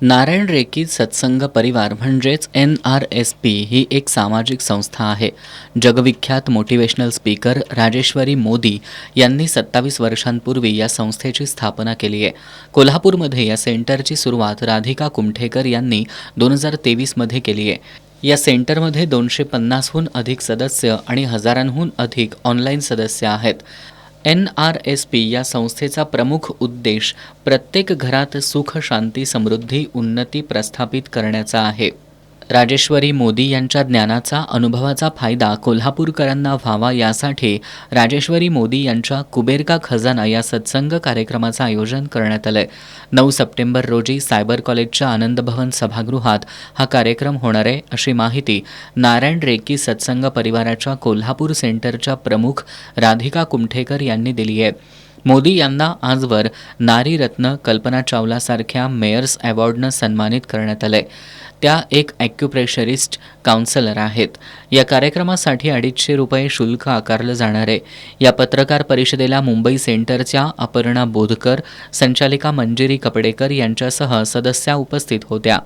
Narayan recce सत्संग परिवार म्हणजेच NRSP ही एक सामाजिक संस्था आहे. जगविख्यात मोटिवेशनल स्पीकर राजेश्वरी मोदी यांनी 27 वर्षांपूर्वी या संस्थेची स्थापना केली आहे. कोल्हापूरमध्ये या सेंटरची सुरुवात राधिका कुमठेकर यांनी 2023 मध्ये केली आहे. या सेंटरमध्ये 250हून अधिक सदस्य आणि हजारांहून अधिक ऑनलाईन सदस्य आहेत. NRSP या संस्थेचा प्रमुख उद्देश प्रत्येक घरात सुख, शांती, समृद्धी, उन्नती प्रस्थापित करण्याचा आहे. राजेश्वरी मोदी यांच्या ज्ञानाचा, अनुभवाचा फायदा कोल्हापूरकरांना व्हावा यासाठी राजेश्वरी मोदी यांच्या कुबेर का खजाना या सत्संग कार्यक्रमाचं आयोजन करण्यात आलंय. 9 सप्टेंबर रोजी सायबर कॉलेजच्या आनंद भवन सभागृहात हा कार्यक्रम होणार आहे, अशी माहिती नारायण रेकी सत्संग परिवाराच्या कोल्हापूर सेंटरच्या प्रमुख राधिका कुमठेकर यांनी दिली आहे. मोदी यांना आजवर नारी रत्न कल्पना चावलासारख्या मेयर्स अवॉर्डनं सन्मानित करण्यात आलंय. त्या एक ॲक्युप्रेशरिस्ट काउन्सलर आहेत. या कार्यक्रमासाठी 250 रुपये शुल्क आकारलं जाणार आहे. या पत्रकार परिषदेला मुंबई सेंटरच्या अपर्णा बोधकर, संचालिका मंजिरी कपडेकर यांच्यासह सदस्या उपस्थित होत्या.